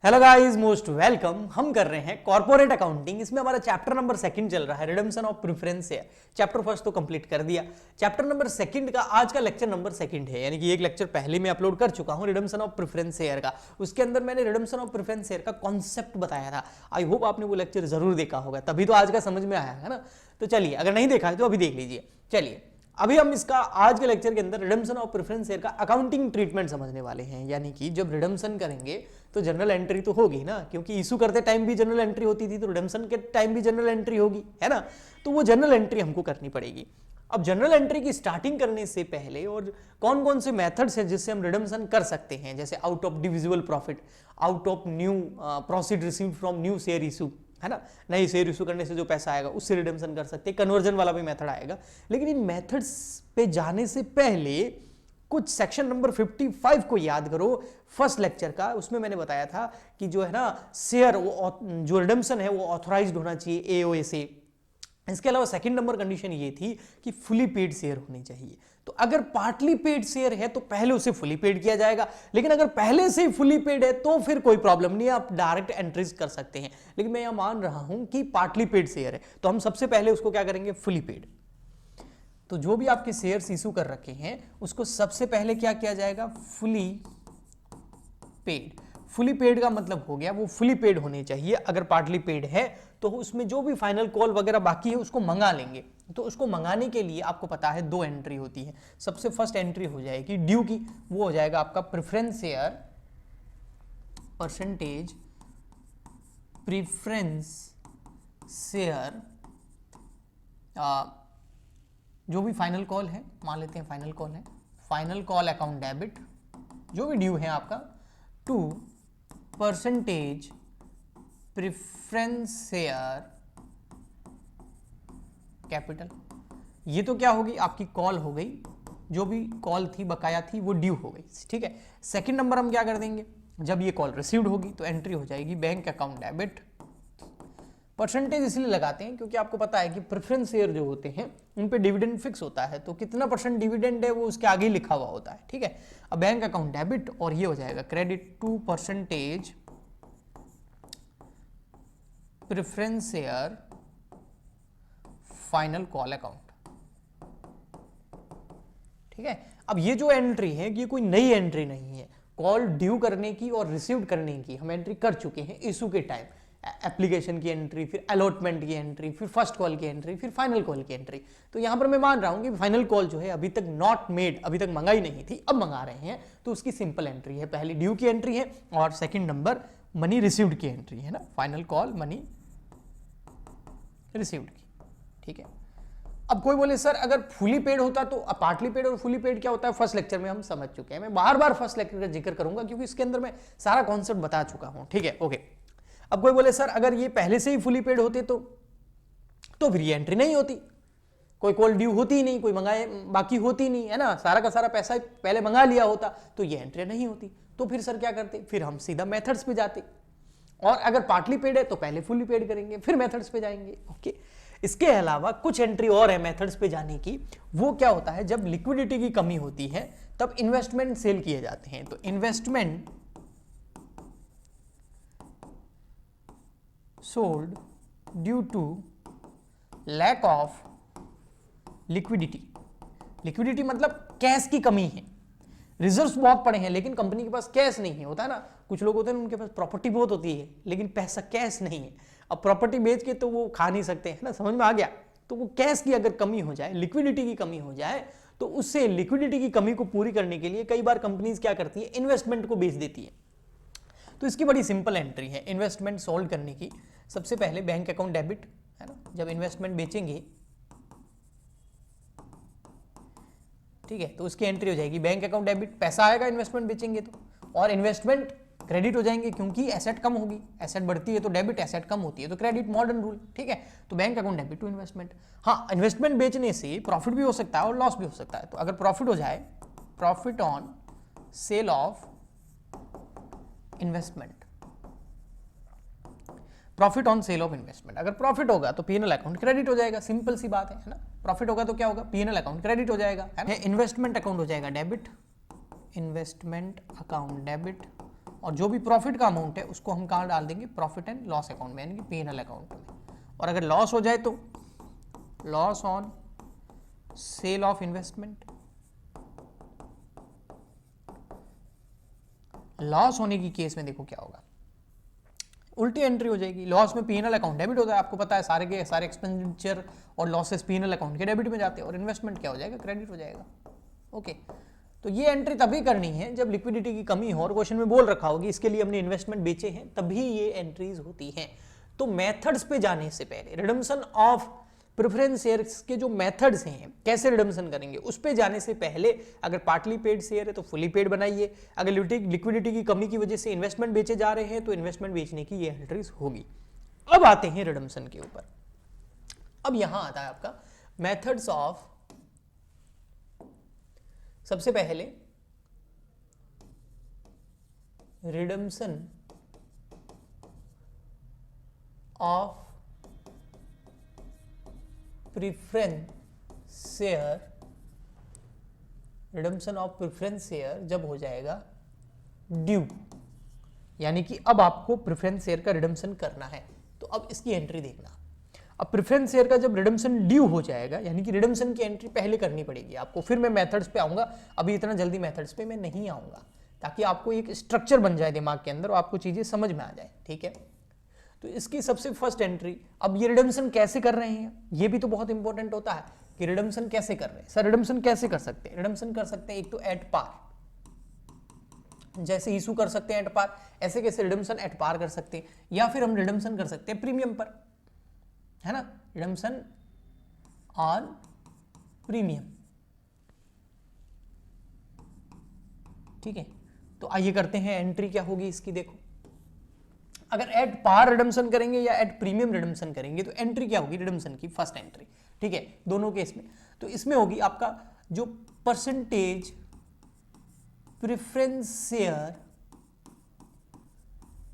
Hello guys, most welcome. हम कर रहे हैं कॉर्पोरेट अकाउंटिंग। इसमें हमारा चैप्टर नंबर सेकंड चल रहा है, redemption of preference share. Chapter first तो कंप्लीट कर दिया, चैप्टर नंबर सेकंड का आज का लेक्चर नंबर सेकंड है, यानी कि एक लेक्चर पहले मैं अपलोड कर चुका हूं रिडम्पशन ऑफ प्रेफरेंस शेयर का। उसके अंदर मैंने रिडम्पशन ऑफ प्रेफरेंस शेयर का कॉन्सेप्ट बताया था। आई होप आपने वो लेक्चर जरूर देखा होगा, तभी तो आज का समझ में आया है ना। तो चलिए, अगर नहीं देखा है तो अभी देख लीजिए। चलिए, अभी हम इसका आज के लेक्चर के अंदर रिडम्पशन ऑफ प्रेफरेंस शेयर का अकाउंटिंग ट्रीटमेंट समझने वाले हैं। यानी कि जब रिडम्पशन करेंगे तो जनरल एंट्री तो होगी ना, क्योंकि इशू करते टाइम भी जनरल एंट्री होती थी, तो रिडम्पशन के टाइम भी जनरल एंट्री होगी, है ना। तो वो जनरल एंट्री हमको करनी पड़ेगी। अब जनरल एंट्री की स्टार्टिंग करने से पहले और कौन कौन से मेथड्स हैं जिससे हम रिडम्पशन कर सकते हैं, जैसे out of divisible profit, out of new proceed received from new share issue, है ना। नई शेयर इशू करने से जो पैसा आएगा उससे रिडम्पशन कर सकते हैं। कन्वर्जन वाला भी मेथड आएगा। लेकिन इन मेथड्स पे जाने से पहले कुछ सेक्शन नंबर 55 को याद करो, फर्स्ट लेक्चर का। उसमें मैंने बताया था कि जो है ना शेयर, वो जो रिडम्पशन है वो ऑथोराइज्ड होना चाहिए एओए से। इसके अलावा सेकंड नंबर कंडीशन ये थी कि फुली पेड शेयर होनी चाहिए। तो अगर पार्टली पेड शेयर है तो पहले उसे फुली पेड किया जाएगा, लेकिन अगर पहले से ही फुली पेड है तो फिर कोई प्रॉब्लम नहीं है, आप डायरेक्ट एंट्रीज कर सकते हैं। लेकिन मैं यह मान रहा हूं कि पार्टली पेड शेयर है, तो हम सबसे पहले उसको क्या करेंगे, फुली पेड। तो जो भी आपके शेयर्स इशू कर रखे हैं उसको सबसे पहले क्या किया जाएगा, फुली पेड। फुली पेड का मतलब हो गया वो फुली पेड होने चाहिए। अगर पार्टली पेड है तो उसमें जो भी फाइनल कॉल वगैरह बाकी है उसको मंगा लेंगे। तो उसको मंगाने के लिए आपको पता है दो एंट्री होती है। सबसे फर्स्ट एंट्री हो जाएगी ड्यू की, वो हो जाएगा आपका preference share percentage, preference share जो भी फाइनल कॉल है, मान लेते हैं फाइनल कॉल है, फाइनल कॉल अकाउंट डेबिट जो भी ड्यू है आपका, to percentage preference share capital. ये तो क्या होगी, आपकी कॉल हो गई, जो भी कॉल थी बकाया थी वो ड्यू हो गई, ठीक है। सेकंड नंबर हम क्या कर देंगे, जब ये कॉल रिसीव्ड होगी तो एंट्री हो जाएगी बैंक अकाउंट डेबिट। परसेंटेज इसलिए लगाते हैं क्योंकि आपको पता है कि प्रेफरेंस शेयर जो होते हैं उन पे डिविडेंड फिक्स होता है, तो कितना परसेंट डिविडेंड है वो उसके आगे ही लिखा हुआ होता है, ठीक है। अब बैंक अकाउंट डेबिट और ये हो जाएगा credit to percentage preference share final call account, ठीक है। अब ये जो एंट्री है ये कोई नई एंट्री नहीं है, कॉल ड्यू करने की और रिसीव्ड करने की हम एंट्री कर चुके हैं इशू के टाइम। एप्लीकेशन की एंट्री, फिर अलॉटमेंट की एंट्री, फिर फर्स्ट कॉल की एंट्री, फिर फाइनल कॉल की एंट्री। तो यहां पर मैं मान रहा हूं कि फाइनल कॉल जो है अभी तक नॉट मेड, अभी तक मंगाई नहीं थी, अब मंगा रहे हैं, तो उसकी सिंपल एंट्री है। पहली ड्यू की एंट्री है और सेकंड नंबर मनी रिसीव्ड की एंट्री है ना, फाइनल कॉल मनी रिसीव्ड की, ठीक है। अब कोई बोले सर अगर फुली पेड होता तो, पार्टली पेड और फुली पेड क्या होता है, फर्स्ट लेक्चर में हम समझ चुके हैं। मैं बार बार फर्स्ट लेक्चर का जिक्र करूंगा क्योंकि इसके अंदर मैं सारा कॉन्सेप्ट बता चुका हूं, ठीक है, ओके। अब कोई बोले सर अगर ये पहले से ही फुली पेड होते तो फिर ये एंट्री नहीं होती, कोई कॉल ड्यू होती ही नहीं, कोई मंगाए बाकी होती नहीं, है ना, सारा का सारा पैसा पहले मंगा लिया होता तो ये एंट्री नहीं होती। तो फिर सर क्या करते, फिर हम सीधा मेथड्स पे जाते, और अगर पार्टली पेड है तो पहले फुली पेड करेंगे फिर मेथड्स पे जाएंगे, ओके। इसके अलावा कुछ एंट्री और है मेथड्स पे जाने की। वो क्या होता है, जब लिक्विडिटी की कमी होती है तब इन्वेस्टमेंट सेल किए जाते हैं। तो investment sold due to lack of liquidity. Liquidity मतलब कैश की कमी है, रिजर्व्स बहुत पड़े हैं लेकिन कंपनी के पास कैश नहीं है, होता है ना। कुछ लोग होते हैं उनके पास प्रॉपर्टी बहुत होती है लेकिन पैसा कैश नहीं है। अब प्रॉपर्टी बेच के तो वो खा नहीं सकते, है ना, समझ में आ गया। तो वो कैश की अगर कमी हो जाए, लिक्विडिटी की कमी हो जाए, तो उससे लिक्विडिटी की कमी को पूरी करने के लिए कई बार कंपनीज क्या करती है, इन्वेस्टमेंट को बेच देती है। तो इसकी बड़ी सिंपल एंट्री है इन्वेस्टमेंट सोल्ड करने की। सबसे पहले बैंक अकाउंट डेबिट, है ना, जब इन्वेस्टमेंट बेचेंगे, ठीक है, तो उसकी एंट्री हो जाएगी बैंक अकाउंट डेबिट, पैसा आएगा इन्वेस्टमेंट बेचेंगे तो, और इन्वेस्टमेंट क्रेडिट हो जाएंगे क्योंकि एसेट कम होगी, एसेट बढ़ती है तो डेबिट, एसेट कम होती है तो क्रेडिट, मॉडर्न रूल, ठीक है। तो bank account debit to investment. हाँ, इन्वेस्टमेंट बेचने से प्रॉफिट भी हो सकता है और लॉस भी हो सकता है। तो अगर प्रॉफिट हो जाए, profit on sale of investment, profit on sale of investment. अगर प्रॉफिट होगा तो पीएनएल अकाउंट क्रेडिट हो जाएगा, सिंपल सी बात है ना। प्रॉफिट होगा तो क्या होगा, पीएनएल अकाउंट क्रेडिट हो जाएगा, है ना। इन्वेस्टमेंट अकाउंट हो जाएगा डेबिट, इन्वेस्टमेंट अकाउंट डेबिट और जो भी प्रॉफिट का अमाउंट है उसको हम कहाँ डाल देंगे, प्रॉफिट एंड लॉस अकाउंट में, यानी कि P&L अकाउंट में। और अगर लॉस हो जाए तो loss on sale of investment. Loss होने की केस में देखो क्या होगा, उल्टी एंट्री हो जाएगी। लॉस में P&L अकाउंट डेबिट होता है, आपको पता है सारे के सारे एक्सपेंडिचर और लॉसेस P&L अकाउंट के डेबिट में जाते हैं, और इन्वेस्टमेंट क्या हो जाएगा, क्रेडिट हो जाएगा। ओके, तो ये एंट्री तभी करनी है जब लिक्विडिटी की कमी हो, और क्वेश्चन में बोल रखा होगी इसके लिए हमने इन्वेस्टमेंट बेचे हैं, तभी ये एंट्रीज होती हैं। तो मेथड्स पे जाने से पहले, रिडम्पशन ऑफ प्रेफरेंस शेयर्स के जो मेथड्स हैं, कैसे रिडम्पशन करेंगे, उस पे जाने से पहले अगर पार्टली पेड शेयर है तो फुली पेड बनाइए। अगर लिक्विडिटी की कमी की वजह से इन्वेस्टमेंट बेचे जा रहे हैं तो इन्वेस्टमेंट बेचने की ये एंट्रीज होगी। अब आते हैं रिडम्पशन के ऊपर। अब यहां आता है आपका मेथड्स ऑफ, सबसे पहले redemption of preference share, redemption of preference share जब हो जाएगा ड्यू, यानी कि अब आपको प्रेफरेंस शेयर का रिडम्पशन करना है, तो अब इसकी एंट्री देखना। अब प्रेफरेंस शेयर का जब रिडम्पशन ड्यू हो जाएगा, यानी कि रिडम्पशन की एंट्री पहले करनी पड़ेगी आपको। फिर मैं मेथड्स पे आऊंगा, अभी इतना जल्दी मेथड्स पे मैं नहीं आऊंगा, ताकि आपको एक स्ट्रक्चर बन जाए दिमाग के अंदर और आपको चीजें समझ में आ जाए, ठीक है। तो इसकी सबसे फर्स्ट एंट्री, अब ये रिडम्पशन कैसे कर रहे हैं, ये भी तो बहुत इंपॉर्टेंट होता है कि रिडम्पशन कैसे कर रहे हैं। सर रिडम्पशन कैसे कर सकते हैं, रिडम्पशन कर सकते हैं एक तो एट पार, जैसे इशू कर सकते हैं एट पार, ऐसे कैसे रिडम्पशन एट पार कर सकते हैं, या फिर हम रिडम्पशन कर सकते हैं प्रीमियम पर, है ना, रिडम्पशन ऑन प्रीमियम, ठीक है। तो आइए करते हैं, एंट्री क्या होगी इसकी, देखो अगर एट पार रिडम्पशन करेंगे या एट प्रीमियम रिडम्पशन करेंगे तो एंट्री क्या होगी रिडम्पशन की, फर्स्ट एंट्री, ठीक है, दोनों केस में। तो इसमें होगी आपका जो percentage preference share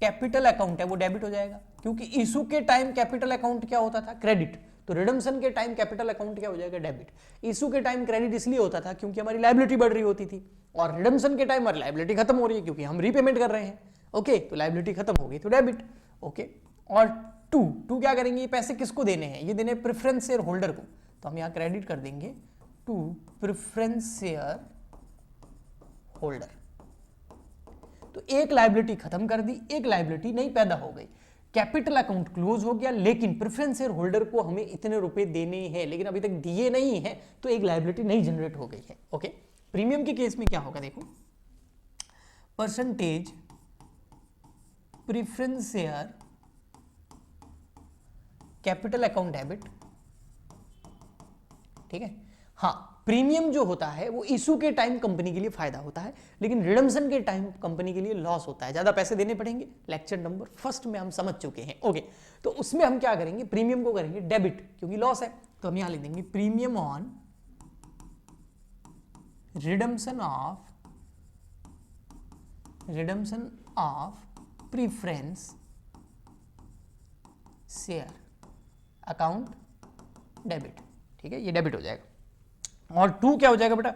capital account है वो डेबिट हो जाएगा, क्योंकि इशू के टाइम कैपिटल अकाउंट क्या होता था, क्रेडिट। तो रिडम्पशन के टाइम कैपिटल अकाउंट क्या हो जाएगा, डेबिट। इशू के टाइम क्रेडिट इसलिए होता था क्योंकि हमारी लायबिलिटी बढ़ रही होती थी, और रिडम्पशन के टाइम हमारी लायबिलिटी खत्म हो रही है क्योंकि हम रीपेमेंट कर रहे हैं। ओके, तो लायबिलिटी खत्म हो गई तो डेबिट। ओके, और टू क्या करेंगे, ये पैसे किसको देने हैं, ये देने प्रेफरेंस शेयर होल्डर को, तो हम यहां क्रेडिट कर देंगे टू प्रेफरेंस शेयर होल्डर। तो एक लायबिलिटी खत्म कर दी, एक लायबिलिटी नई पैदा हो गई, कैपिटल अकाउंट क्लोज हो गया, लेकिन प्रेफरेंस शेयर होल्डर को हमें इतने रुपए देने हैं, लेकिन अभी तक दिए नहीं है, तो एक लायबिलिटी नई जनरेट हो गई है। ओके, प्रीमियम के केस में क्या होगा, देखो percentage preference share capital account debit, ठीक है। हाँ, प्रीमियम जो होता है वो इशू के टाइम कंपनी के लिए फायदा होता है, लेकिन रिडम्पशन के टाइम कंपनी के लिए लॉस होता है, ज्यादा पैसे देने पड़ेंगे। लेक्चर नंबर फर्स्ट में हम समझ चुके हैं। ओके, तो उसमें हम क्या करेंगे, प्रीमियम को करेंगे डेबिट, क्योंकि लॉस है, तो हम यहां लिख देंगे premium on redemption of preference share account debit, ठीक है, ये डेबिट हो जाएगा। और टू क्या हो जाएगा बेटा,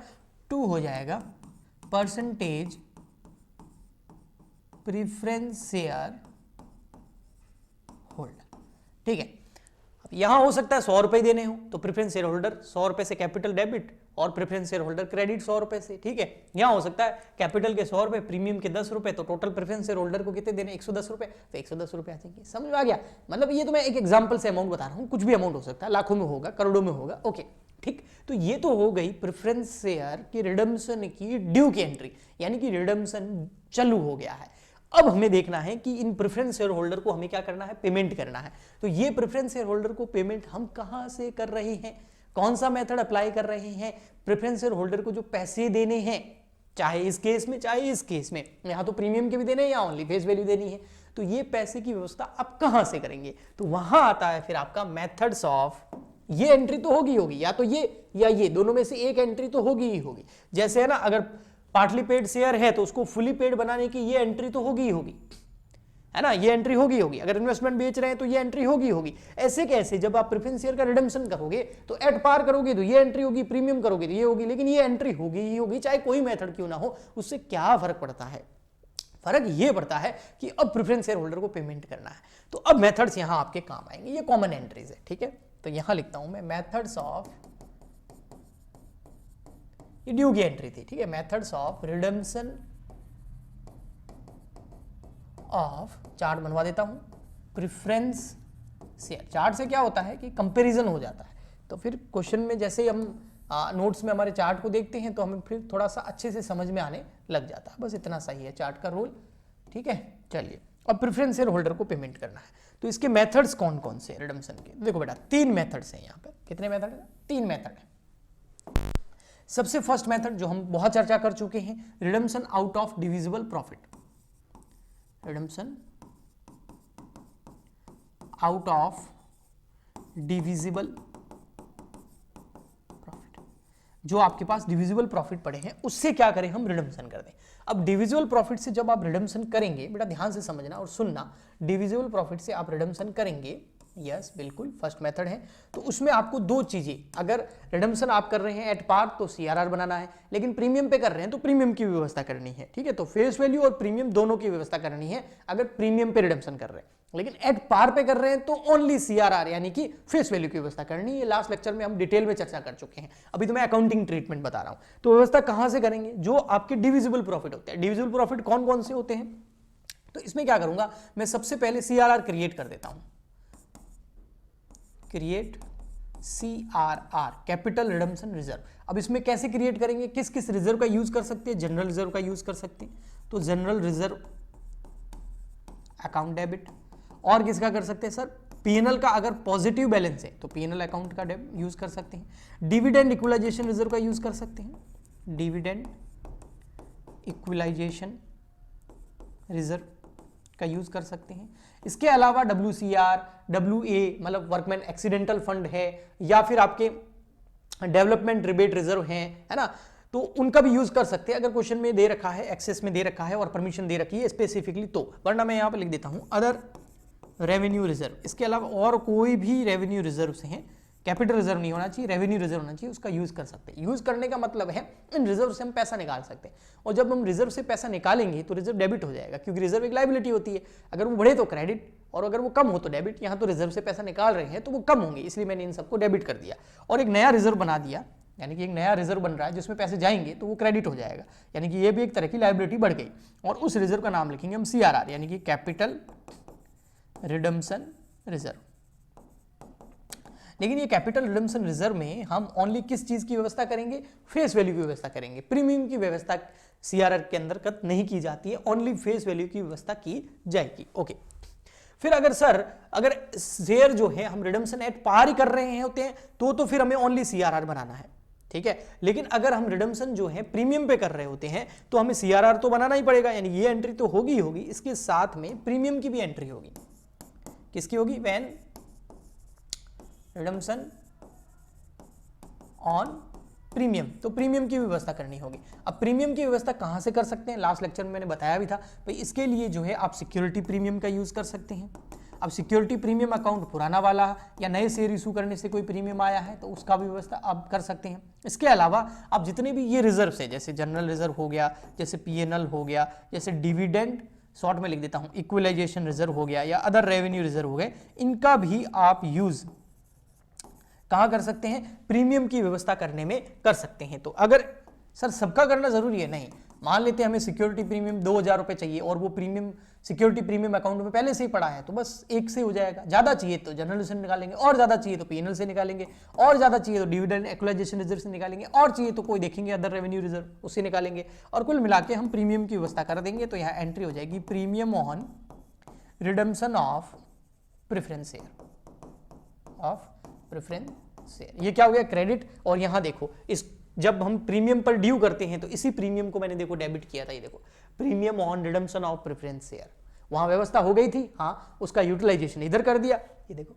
टू हो जाएगा परसेंटेज प्रेफरेंस शेयर होल्डर, ठीक है। अब यहां हो सकता है 100 रुपए देने हो तो प्रेफरेंस शेयर होल्डर 100 रुपए से कैपिटल डेबिट और प्रेफरेंस शेयर होल्डर क्रेडिट 100 रुपए से, ठीक है। यहां हो सकता है कैपिटल के 100 रुपए, प्रीमियम के 10 रुपए, तो टोटल प्रेफरेंस शेयर होल्डर को कितने देने, 110 रुपए, तो 110 रुपए आ जाएंगे। समझ में आ गया, मतलब ये तो मैं एक एग्जांपल से अमाउंट बता रहा हूं, कुछ भी अमाउंट हो सकता है, लाखों में होगा, करोड़ों में होगा। ओके, ठीक, तो ये तो हो गई प्रेफरेंस शेयर की रिडम्पशन की ड्यू की एंट्री, यानी कि रिडम्पशन चालू हो गया है। अब हमें देखना है कि इन प्रेफरेंस शेयर होल्डर को हमें क्या करना है, पेमेंट करना है। तो ये प्रेफरेंस शेयर होल्डर को पेमेंट हम कहां से कर रहे हैं, कौन सा मेथड अप्लाई कर रहे हैं, प्रेफरेंस शेयर होल्डर को जो पैसे देने हैं, चाहे इस केस में चाहे इस केस में, यहां तो प्रीमियम के भी देने हैं या ओनली फेस वैल्यू देनी है, तो ये पैसे की व्यवस्था आप कहां से करेंगे, तो वहां आता है फिर आपका मेथड्स ऑफ, ये एंट्री तो होगी, या तो ये या ये, दोनों में से एक एंट्री तो होगी ही होगी। जैसे है ना, अगर पार्टली पेड शेयर है तो उसको फुली पेड बनाने की ये एंट्री तो होगी ही होगी, है ना, ये एंट्री होगी होगी। अगर इन्वेस्टमेंट बेच रहे हैं तो ये एंट्री होगी होगी। ऐसे कैसे, जब आप प्रेफरेंस शेयर का रिडम्पशन करोगे तो एट पार करोगे तो ये एंट्री होगी, प्रीमियम करोगे तो ये होगी, लेकिन ये एंट्री होगी ही होगी, चाहे कोई मेथड क्यों ना हो, उससे क्या फर्क पड़ता है। फर्क ये पड़ता है कि अब प्रेफरेंस शेयर होल्डर को पेमेंट करना है। तो अब मेथड्स यहां आपके काम आएंगे, ये कॉमन एंट्रीज है, ठीक है। तो यहां लिखता हूं मैं मेथड्स ऑफ, ये ड्यू की एंट्री थी, ठीक है, methods of redemption of, chart बनवा देता हूं, प्रेफरेंस शेयर। चार्ट से क्या होता है कि कंपैरिजन हो जाता है, तो फिर क्वेश्चन में जैसे हम नोट्स में हमारे चार्ट को देखते हैं तो हमें फिर थोड़ा सा अच्छे से समझ में आने लग जाता है। बस इतना सही है चार्ट का रोल, ठीक है। चलिए, अब प्रेफरेंस शेयर होल्डर को पेमेंट करना है, तो इसके मेथड्स कौन कौन से रिडेम्पशन के? देखो बेटा, 3 मेथड्स हैं यहाँ पे। कितने मेथड है? 3 मेथड है। सबसे फर्स्ट मेथड जो हम बहुत चर्चा कर चुके हैं, redemption out of divisible profit. Redemption out of divisible profit, जो आपके पास डिविजिबल प्रॉफिट पड़े हैं उससे क्या करें हम, रिडेम्पशन कर दें। अब डिविजिबल प्रॉफिट से जब आप रिडेम्पशन करेंगे, बेटा ध्यान से समझना और सुनना, डिविजिबल प्रॉफिट से आप रिडेम्पशन करेंगे, यस बिल्कुल फर्स्ट मेथड है। तो उसमें आपको 2 चीजें, अगर रिडेम्पशन आप कर रहे हैं एट पार तो सीआरआर बनाना है, लेकिन प्रीमियम पे कर रहे हैं तो प्रीमियम की व्यवस्था करनी है, ठीक है। तो फेस वैल्यू और प्रीमियम दोनों की व्यवस्था करनी है अगर प्रीमियम पे रिडेम्पशन कर रहे हैं, लेकिन एट पार पे कर रहे हैं तो ओनली सीआरआर यानी कि फेस वैल्यू की व्यवस्था करनी है। लास्ट लेक्चर में हम डिटेल में चर्चा कर चुके हैं, अभी तो मैं अकाउंटिंग ट्रीटमेंट बता रहा हूं। तो व्यवस्था कहां से करेंगे? जो आपके डिविजिबल प्रॉफिट होते हैं। डिविजिबल प्रॉफिट कौन कौन से होते हैं? तो इसमें क्या करूंगा मैं, सबसे पहले सीआरआर क्रिएट कर देता हूं, create CRR, capital redemption reserve. अब इसमें कैसे क्रिएट करेंगे, किस किस रिजर्व का यूज कर सकते हैं? जनरल रिजर्व का यूज कर सकते हैं, तो जनरल रिजर्व अकाउंट डेबिट। और किसका कर सकते हैं सर? पीएनएल का अगर पॉजिटिव बैलेंस है तो पीएनएल अकाउंट का यूज कर सकते हैं। डिविडेंड इक्वलाइजेशन रिजर्व का यूज कर सकते हैं, डिविडेंड इक्वलाइजेशन रिजर्व का यूज कर सकते हैं। इसके अलावा WCR, WA मतलब वर्कमैन एक्सीडेंटल फंड है, या फिर आपके डेवलपमेंट रिबेट रिजर्व हैं, है ना, तो उनका भी यूज कर सकते हैं अगर क्वेश्चन में दे रखा है, एक्सेस में दे रखा है और परमिशन दे रखी है स्पेसिफिकली तो। वरना मैं यहां पर लिख देता हूं अदर रेवेन्यू रिजर्व। इसके अलावा और कोई भी रेवेन्यू रिजर्व से हैं, कैपिटल रिजर्व नहीं होना चाहिए, रेवेन्यू रिजर्व होना चाहिए, उसका यूज कर सकते हैं। यूज करने का मतलब है इन रिजर्व से हम पैसा निकाल सकते हैं, और जब हम रिजर्व से पैसा निकालेंगे तो रिजर्व डेबिट हो जाएगा, क्योंकि रिजर्व एक लायबिलिटी होती है। अगर वो बढ़े तो क्रेडिट और अगर वो कम हो तो डेबिट। यहाँ तो रिजर्व से पैसा निकाल रहे हैं तो वो कम होंगे, इसलिए मैंने इन सबको डेबिट कर दिया और एक नया रिजर्व बना दिया, यानी कि एक नया रिजर्व बन रहा है जिसमें पैसे जाएंगे तो वो क्रेडिट हो जाएगा, यानी कि ये भी एक तरह की लायबिलिटी बढ़ गई। और उस रिजर्व का नाम लिखेंगे हम CRR, यानी कि कैपिटल रिडेम्पशन रिजर्व। लेकिन ये कैपिटल रिडेम्पशन रिजर्व में हम ओनली किस चीज की व्यवस्था करेंगे? फेस वैल्यू की व्यवस्था करेंगे। प्रीमियम की व्यवस्था CRR के अंतर्गत नहीं की जाती है, ओनली फेस वैल्यू की व्यवस्था की जाएगी। ओके, फिर अगर सर अगर शेयर जो है हम रिडेम्पशन एट पार ही कर रहे हैं होते हैं तो फिर हमें ओनली CRR बनाना है, ठीक है। लेकिन अगर हम रिडेम्पशन जो है प्रीमियम पे कर रहे होते हैं तो हमें CRR तो बनाना ही पड़ेगा, यानी ये एंट्री तो होगी ही होगी, इसके साथ में प्रीमियम की भी एंट्री होगी। किसकी होगी? व्हेन रिडेम्पशन ऑन प्रीमियम, तो प्रीमियम की व्यवस्था करनी होगी। अब प्रीमियम की व्यवस्था कहां से कर सकते हैं? लास्ट लेक्चर में मैंने बताया भी था भाई, इसके लिए जो है आप सिक्योरिटी प्रीमियम का यूज कर सकते हैं। अब सिक्योरिटी प्रीमियम अकाउंट पुराना वाला या नए शेयर इशू करने से कोई प्रीमियम आया है तो उसका भी व्यवस्था आप कर सकते हैं। इसके अलावा आप जितने भी ये रिजर्व है, जैसे जनरल रिजर्व हो गया, जैसे PNL हो गया, जैसे डिविडेंड शॉर्ट में लिख देता हूं इक्वलाइजेशन रिजर्व हो गया, या अदर रेवेन्यू रिजर्व हो गए, इनका भी आप यूज कहां कर सकते हैं? प्रीमियम की व्यवस्था करने में कर सकते हैं। तो अगर सर सबका करना जरूरी है? नहीं। मान लेते हैं हमें सिक्योरिटी प्रीमियम 2000 रुपए चाहिए और वो प्रीमियम सिक्योरिटी प्रीमियम अकाउंट में पहले से ही पड़ा है, तो बस एक से हो जाएगा। ज्यादा चाहिए तो जनरल से निकालेंगे, और ज्यादा चाहिए तो PNL से निकालेंगे, और ज्यादा चाहिए तो डिविडेंड इक्वलाइजेशन रिजर्व से निकालेंगे, और चाहिए तो कोई देखेंगे अदर रेवेन्यू रिजर्व उससे निकालेंगे, और कुल मिला के हम प्रीमियम की व्यवस्था कर देंगे। तो यहाँ एंट्री हो जाएगी premium on redemption of preference share, ये क्या हो गया? क्रेडिट। और यहां देखो, इस जब हम प्रीमियम पर ड्यू करते हैं तो इसी प्रीमियम को मैंने देखो डेबिट किया था, ये देखो premium on redemption of preference share, वहां व्यवस्था हो गई थी, हाँ, उसका यूटिलाइजेशन इधर कर दिया, ये देखो,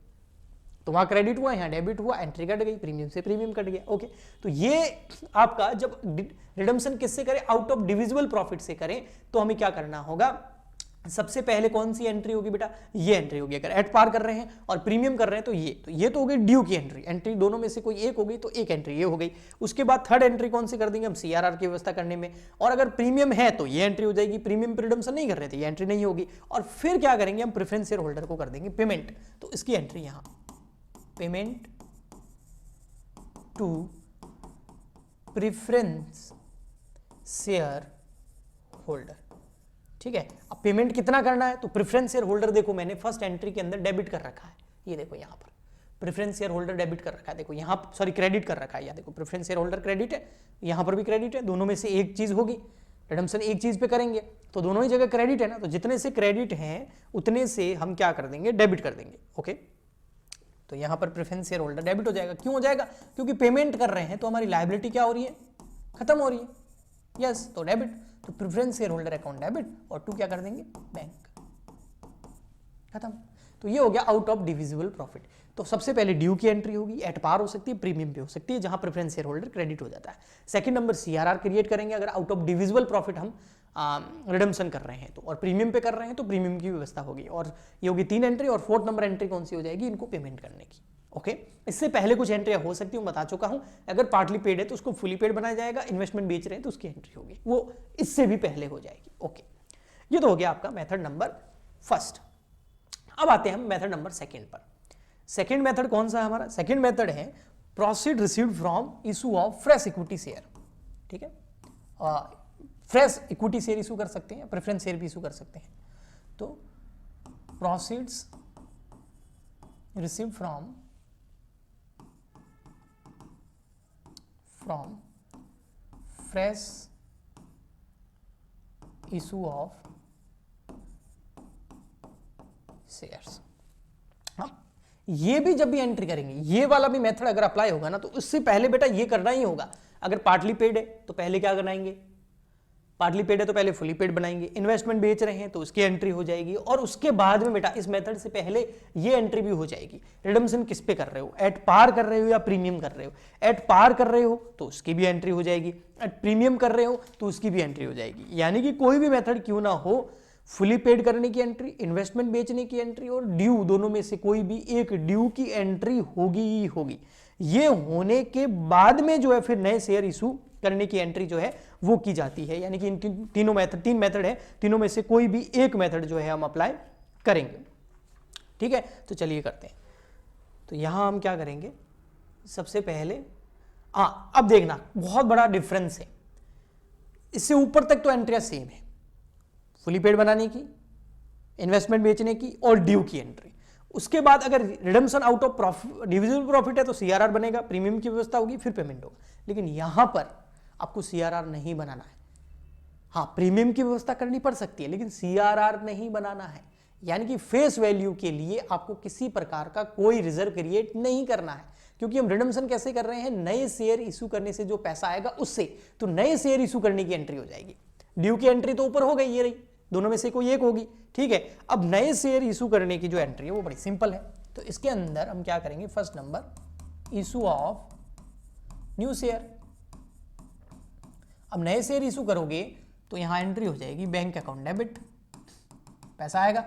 तो वहां क्रेडिट हुआ, यहाँ डेबिट हुआ, एंट्री कट गई, प्रीमियम से प्रीमियम कट गया। ओके, तो ये आपका जब रिडेम्पशन किससे करें? आउट ऑफ डिविजिबल प्रॉफिट से करें तो हमें क्या करना होगा? सबसे पहले कौन सी एंट्री होगी बेटा, ये एंट्री होगी। अगर एट पार कर रहे हैं और प्रीमियम कर रहे हैं तो ये तो हो गई ड्यू की एंट्री, एंट्री दोनों में से कोई एक हो गई तो एक एंट्री ये हो गई। उसके बाद थर्ड एंट्री कौन सी कर देंगे हम, सीआरआर की व्यवस्था करने में, और अगर प्रीमियम है तो ये एंट्री हो जाएगी, प्रीमियम पे रिडम्पशन नहीं कर रहे थे ये एंट्री नहीं होगी। और फिर क्या करेंगे हम, प्रेफरेंस शेयर होल्डर को कर देंगे पेमेंट, तो इसकी एंट्री यहां payment to preference shareholder. ठीक है, अब पेमेंट कितना करना है, तो प्रेफरेंस शेयर होल्डर देखो मैंने फर्स्ट एंट्री के अंदर डेबिट कर रखा है, ये देखो यहां पर प्रेफरेंस शेयर होल्डर डेबिट कर रखा है, देखो यहां सॉरी क्रेडिट कर रखा है, या देखो प्रेफरेंस शेयर होल्डर क्रेडिट है, यहां पर भी क्रेडिट है, दोनों में से एक चीज होगी, रिडम्पशन एक चीज पे करेंगे तो दोनों ही जगह क्रेडिट है ना, तो जितने से क्रेडिट हैं उतने से हम क्या कर देंगे, डेबिट कर देंगे। ओके, तो यहां पर प्रेफरेंस शेयर होल्डर डेबिट हो जाएगा। क्यों हो जाएगा, क्योंकि पेमेंट कर रहे हैं तो हमारी लायबिलिटी क्या हो रही है, खत्म हो रही है, यस, तो डेबिट, तो preference shareholder account debit, और टू क्या कर देंगे, बैंक, खत्म। तो ये हो गया आउट ऑफ डिविजिबल प्रॉफिट। तो सबसे पहले ड्यू की एंट्री होगी, एट पार हो सकती है, प्रीमियम पे हो सकती है, जहां प्रेफरेंस शेयर होल्डर क्रेडिट हो जाता है। सेकंड नंबर सीआरआर क्रिएट करेंगे अगर आउट ऑफ डिविजिबल प्रॉफिट हम रिडम्पशन कर रहे हैं तो, और प्रीमियम पे कर रहे हैं तो प्रीमियम की व्यवस्था होगी, और ये होगी 3 एंट्री। और फोर्थ नंबर एंट्री कौन सी हो जाएगी, इनको पेमेंट करने की। ओके, इससे पहले कुछ एंट्रियां हो सकती हूं, बता चुका हूं, अगर पार्टली पेड है तो उसको फुली पेड बनाया जाएगा, इन्वेस्टमेंट बेच रहे हैं तो उसकी एंट्री होगी, वो इससे भी पहले हो जाएगी। ओके, ये तो हो गया आपका मेथड नंबर फर्स्ट। अब आते हैं हम मेथड नंबर सेकंड पर। सेकंड मेथड कौन सा है हमारा, सेकंड मेथड है proceed received from issue of fresh equity share. ठीक है, फ्रेश इक्विटी शेयर इशू कर सकते हैं, प्रेफरेंस शेयर भी इशू कर सकते हैं। तो proceeds received from fresh issue of shares। ये भी जब भी एंट्री करेंगे, ये वाला भी मेथड अगर अप्लाई होगा ना, तो उससे पहले बेटा ये करना ही होगा। अगर पार्टली पेड है तो पहले क्या बनाएंगे, पार्टली पेड है तो पहले फुली पेड बनाएंगे, इन्वेस्टमेंट बेच रहे हैं तो उसकी एंट्री हो जाएगी, और उसके बाद में बेटा इस मेथड से पहले ये एंट्री भी हो जाएगी। रिडम्पशन किस पे कर रहे हो, एट पार कर रहे हो या प्रीमियम कर रहे हो, एट पार कर रहे हो तो उसकी भी एंट्री हो जाएगी, एट प्रीमियम कर रहे हो तो उसकी भी एंट्री हो जाएगी। यानी कि कोई भी मेथड क्यों ना हो, फुली पेड करने की एंट्री, इन्वेस्टमेंट बेचने की एंट्री और ड्यू, दोनों में से कोई भी एक ड्यू की एंट्री होगी ही होगी। ये होने के बाद में जो है फिर नए शेयर इशू करने की एंट्री जो है वो की जाती है। यानी कि इन तीनों मेथड, 3 मेथड है, तीनों में से कोई भी एक मेथड जो है हम अप्लाई करेंगे। ठीक है, तो चलिए करते हैं। तो यहां हम क्या करेंगे, सबसे पहले अब देखना बहुत बड़ा डिफरेंस है, इससे ऊपर तक तो एंट्रियां सेम है, फुली पेड बनाने की, इन्वेस्टमेंट बेचने की और ड्यू की एंट्री। उसके बाद अगर redemption out of divisible profit है तो सीआरआर बनेगा, प्रीमियम की व्यवस्था होगी, फिर पेमेंट होगा। लेकिन यहां पर आपको सीआरआर नहीं बनाना है। हाँ, प्रीमियम की व्यवस्था करनी पड़ सकती है लेकिन सीआरआर नहीं बनाना है। यानी कि फेस वैल्यू के लिए आपको किसी प्रकार का कोई रिजर्व क्रिएट नहीं करना है, क्योंकि हम रिडम्पशन कैसे कर रहे हैं, नए शेयर इशू करने से जो पैसा आएगा उससे, तो नए शेयर इशू करने की एंट्री हो जाएगी। ड्यू की एंट्री तो ऊपर हो गई, ये रही, दोनों में से कोई एक होगी। ठीक है, अब नए शेयर इशू करने की जो एंट्री है वो बड़ी सिंपल है। तो इसके अंदर हम क्या करेंगे, first number issue of new share. अब नए शेयर इशू करोगे तो यहां एंट्री हो जाएगी बैंक अकाउंट डेबिट, पैसा आएगा।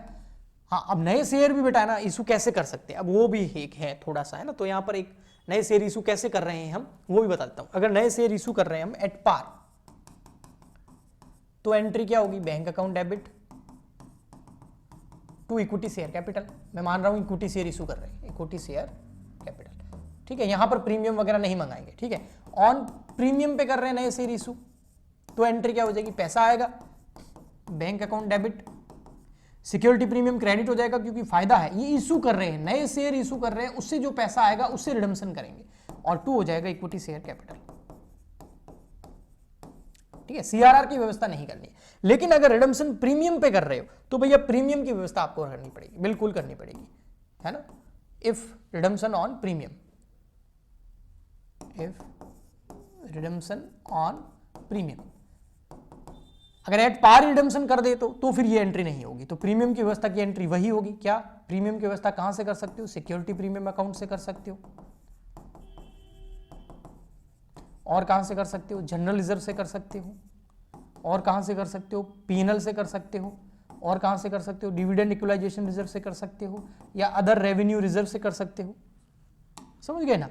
हाँ, अब नए शेयर भी बेटा ना इशू कैसे कर सकते हैं, अब वो भी एक है थोड़ा सा है ना, तो यहां पर एक नए शेयर इशू कैसे कर रहे हैं हम वो भी बता देता हूं। अगर नए शेयर इशू कर रहे हैं हम एट पार तो एंट्री क्या होगी, bank account debit to equity share capital. मैं मान रहा हूं इक्विटी शेयर इशू कर रहे हैं, इक्विटी शेयर कैपिटल। ठीक है, यहां पर प्रीमियम वगैरह नहीं मंगाएंगे। ठीक है, ऑन प्रीमियम पे कर रहे हैं नए शेयर इशू तो एंट्री क्या हो जाएगी, पैसा आएगा, bank account debit, security premium credit हो जाएगा क्योंकि फायदा है, ये इशू कर रहे हैं, नए शेयर इशू कर रहे हैं, उससे जो पैसा आएगा उससे रिडम्पशन करेंगे, और 2 हो जाएगा इक्विटी शेयर कैपिटल। ठीक है, सीआरआर की व्यवस्था नहीं करनी है। लेकिन अगर रिडम्पशन प्रीमियम पे कर रहे हो तो भैया प्रीमियम की व्यवस्था आपको करनी पड़ेगी, बिल्कुल करनी पड़ेगी, है ना। If redemption on premium, if redemption on premium, अगर एट पार रिडम्पशन कर दे तो फिर ये एंट्री नहीं होगी। तो प्रीमियम की व्यवस्था की एंट्री वही होगी। क्या प्रीमियम की व्यवस्था कहां से कर सकते हो, सिक्योरिटी प्रीमियम अकाउंट से कर सकते हो, और कहां से कर सकते हो, जनरल रिजर्व से कर सकते हो, और कहां से कर सकते हो, पीएनएल से कर सकते हो, और कहां से कर सकते हो, डिविडेंड इक्वलाइजेशन रिजर्व से कर सकते हो या अदर रेवेन्यू रिजर्व से कर सकते हो। समझ गए ना,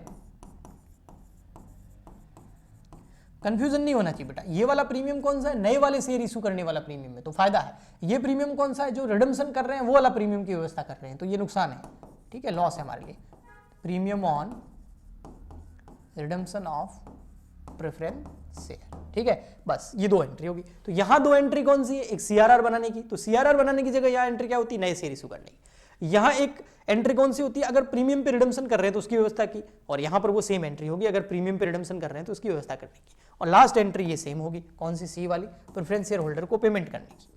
कंफ्यूजन नहीं होना चाहिए बेटा। ये वाला प्रीमियम कौन सा है, नए वाले शेयर इशू करने वाला प्रीमियम में तो फायदा है। ये प्रीमियम कौन सा है, जो रिडम्पशन कर रहे हैं वो वाला प्रीमियम की व्यवस्था कर रहे हैं, तो ये नुकसान है, ठीक है, लॉस है हमारे लिए। Premium on redemption of preference share, ठीक है, बस ये दो एंट्री होगी। तो यहां दो एंट्री कौन सी है, एक सीआरआर बनाने की, तो सीआरआर बनाने की जगह यहां एंट्री क्या होती है, नए शेयर इशू करने की। यहां एक एंट्री कौन सी होती है, अगर प्रीमियम पे रिडम्पशन कर रहे हैं तो उसकी व्यवस्था की, और यहां पर वो सेम एंट्री होगी अगर प्रीमियम पे रिडम्पशन कर रहे हैं तो उसकी व्यवस्था करने की। और लास्ट एंट्री ये सेम होगी, कौन सी, सी वाली, प्रेफरेंस शेयर होल्डर को पेमेंट करने की,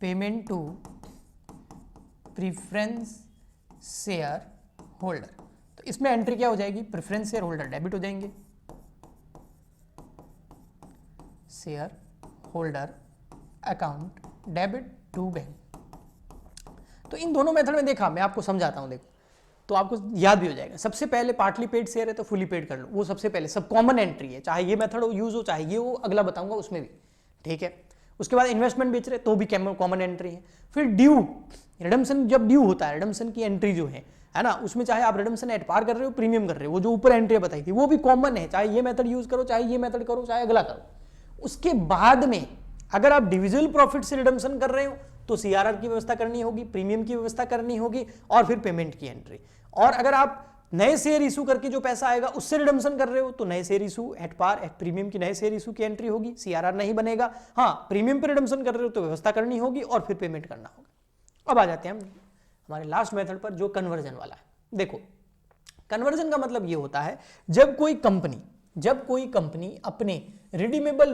payment to preference shareholder. तो इसमें एंट्री क्या हो जाएगी, प्रेफरेंस शेयर होल्डर डेबिट हो जाएंगे, shareholder account debit to bank. तो इन दोनों मेथड में देखा, मैं आपको समझाता हूं, देखो तो आपको याद भी हो जाएगा। सबसे पहले पार्टली पेड शेयर है तो फुली पेड कर लो, वो सबसे पहले, सब कॉमन एंट्री है, चाहे ये मेथड यूज हो चाहे ये हो, अगला बताऊंगा उसमें भी, ठीक है। उसके बाद इन्वेस्टमेंट बेच रहे तो भी कॉमन एंट्री है। फिर ड्यू, रिडम्पशन जब ड्यू होता है, रिडम्पशन की एंट्री जो है ना, उसमें चाहे आप रिडम्पशन एट पार कर रहे हो, प्रीमियम कर रहे हो, वो जो ऊपर एंट्री बताई थी वो भी कॉमन है, चाहे ये मेथड यूज करो, चाहे ये मेथड करो, चाहे अगला करो। उसके बाद में अगर आप डिविजिबल प्रॉफिट से रिडम्पशन कर रहे हो तो सीआरआर की व्यवस्था करनी होगी, प्रीमियम की व्यवस्था करनी होगी, और फिर पेमेंट की एंट्री। और अगर आप नए शेयर इशू करके जो पैसा आएगा उससे रिडम्पशन कर रहे हो तो नए share issue at par at premium की नए शेयर इशू की एंट्री होगी, सीआरआर नहीं बनेगा। हाँ, प्रीमियम पे रिडम्पशन कर रहे हो तो व्यवस्था करनी होगी और फिर पेमेंट करना होगा। अब आ जाते हैं हम हमारे लास्ट मेथड पर, जो कन्वर्जन वाला है। देखो, कन्वर्जन का मतलब ये होता है जब कोई कंपनी अपने रिडीमेबल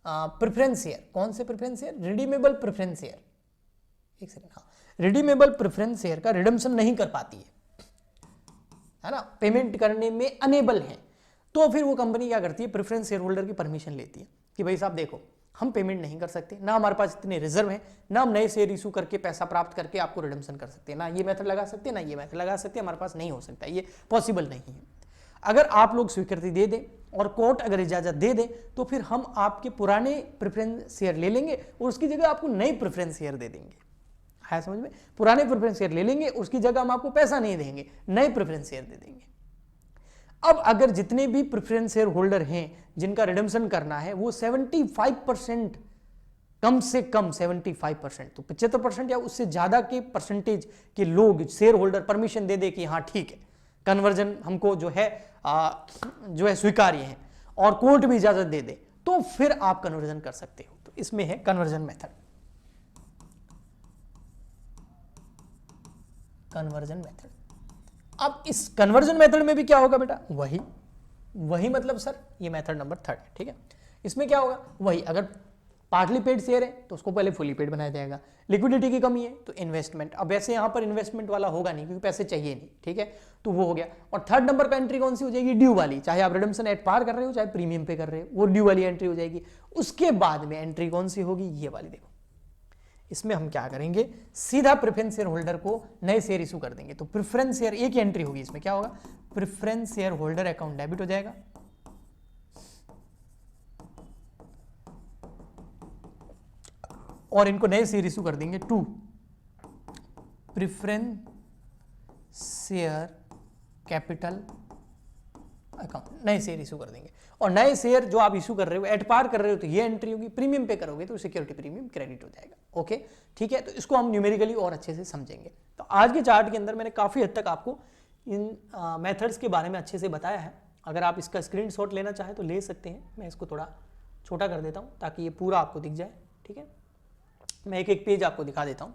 प्रेफरेंस शेयर, कौन से preference share, redeemable preference share, एक सेकंड, हाँ, रिडीमेबल प्रेफरेंस शेयर का रिडम्पशन नहीं कर पाती है ना, पेमेंट करने में अनेबल है, तो फिर वो कंपनी क्या करती है, प्रेफरेंस शेयर होल्डर की परमिशन लेती है कि भाई साहब देखो, हम पेमेंट नहीं कर सकते, ना हमारे पास इतने रिजर्व हैं, ना हम नए शेयर इशू करके पैसा प्राप्त करके आपको रिडम्पशन कर सकते हैं, ना ये मेथड लगा सकते हैं, ना ये मेथड लगा सकते हैं, हमारे पास नहीं हो सकता, ये पॉसिबल नहीं है। अगर आप लोग स्वीकृति दे दें और कोर्ट अगर इजाजत दे दे तो फिर हम आपके पुराने प्रेफरेंस शेयर ले लेंगे और उसकी जगह आपको नए प्रेफरेंस शेयर दे देंगे। है समझ में, पुराने प्रेफरेंस शेयर ले लेंगे, उसकी जगह हम आपको पैसा नहीं देंगे, नए प्रेफरेंस शेयर दे देंगे। अब अगर जितने भी प्रेफरेंस शेयर होल्डर हैं जिनका रिडम्पशन करना है वो 75%, कम से कम 75%, तो 75% या उससे ज्यादा के परसेंटेज के लोग शेयर होल्डर परमिशन दे दे कि हाँ ठीक है, कन्वर्जन हमको जो है स्वीकार्य है, और कोर्ट भी इजाजत दे दे, तो फिर आप कन्वर्जन कर सकते हो। तो इसमें है कन्वर्जन मेथड। कन्वर्जन मेथड, अब इस कन्वर्जन मेथड में भी क्या होगा बेटा, वही मतलब सर ये मेथड नंबर 3 है, ठीक है। इसमें क्या होगा, वही, अगर पार्टली पेड शेयर है तो उसको पहले फुली पेड बनाया जाएगा, लिक्विडिटी की कमी है तो इन्वेस्टमेंट, अब वैसे यहां पर इन्वेस्टमेंट वाला होगा नहीं क्योंकि पैसे चाहिए नहीं, ठीक है, तो वो हो गया। और 3rd नंबर पे एंट्री कौन सी हो जाएगी, ड्यू वाली, चाहे आप रिडम्पशन एट पार कर रहे हो चाहे प्रीमियम पे कर रहे हो, वो ड्यू वाली एंट्री हो जाएगी। उसके बाद में एंट्री कौन सी होगी, ये वाली, देखो इसमें हम क्या करेंगे, सीधा प्रेफरेंस शेयर होल्डर को नए शेयर इशू कर देंगे। तो प्रेफरेंस शेयर, एक ही एंट्री होगी, इसमें क्या होगा, preference shareholder account debit हो जाएगा, और इनको नए शेयर इशू कर देंगे to preference share capital account, नए शेयर इशू कर देंगे। और नए शेयर जो आप इशू कर रहे हो एट पार कर रहे हो तो ये एंट्री होगी, प्रीमियम पे करोगे तो सिक्योरिटी प्रीमियम क्रेडिट हो जाएगा। ओके, ठीक है, तो इसको हम न्यूमेरिकली और अच्छे से समझेंगे। तो आज के चार्ट के अंदर मैंने काफी हद तक आपको इन मेथड्स के बारे में अच्छे से बताया है। अगर आप इसका स्क्रीनशॉट लेना चाहें तो ले सकते हैं, मैं इसको थोड़ा छोटा कर देता हूँ ताकि ये पूरा आपको दिख जाए, ठीक है। मैं एक एक पेज आपको दिखा देता हूँ।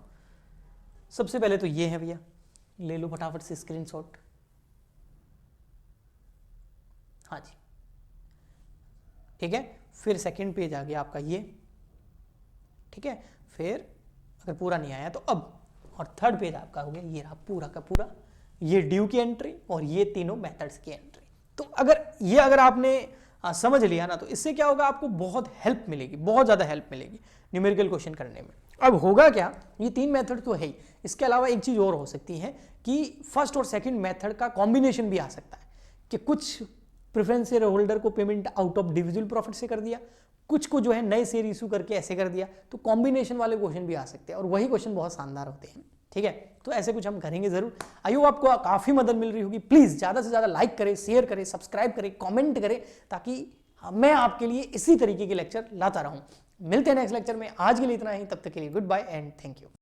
सबसे पहले तो ये है भैया, ले लो फटाफट से स्क्रीनशॉट। हाँ जी, ठीक है। फिर सेकंड पेज आ गया आपका ये, ठीक है। फिर अगर पूरा नहीं आया तो अब, और 3rd पेज आपका हो गया ये रहा पूरा का पूरा, ये ड्यू की एंट्री और ये तीनों मेथड्स की एंट्री। तो अगर आपने समझ लिया ना तो इससे क्या होगा, आपको बहुत हेल्प मिलेगी, बहुत ज्यादा हेल्प मिलेगी न्यूमेरिकल क्वेश्चन करने में। अब होगा क्या, ये 3 मेथड तो है ही, इसके अलावा एक चीज और हो सकती है कि फर्स्ट और सेकंड मेथड का कॉम्बिनेशन भी आ सकता है कि कुछ प्रेफरेंस शेयर होल्डर को payment out of divisible profit से कर दिया, कुछ को जो है नए शेयर इशू करके ऐसे कर दिया, तो कॉम्बिनेशन वाले क्वेश्चन भी आ सकते हैं और वही क्वेश्चन बहुत शानदार होते हैं। ठीक है, तो ऐसे कुछ हम करेंगे जरूर। आई होप आपको काफी मदद मिल रही होगी। प्लीज ज्यादा से ज्यादा लाइक करें, शेयर करें, सब्सक्राइब करें, कमेंट करें, ताकि मैं आपके लिए इसी तरीके के लेक्चर लाता रहूं। मिलते हैं नेक्स्ट लेक्चर में। आज के लिए इतना ही, तब तक के लिए goodbye and thank you.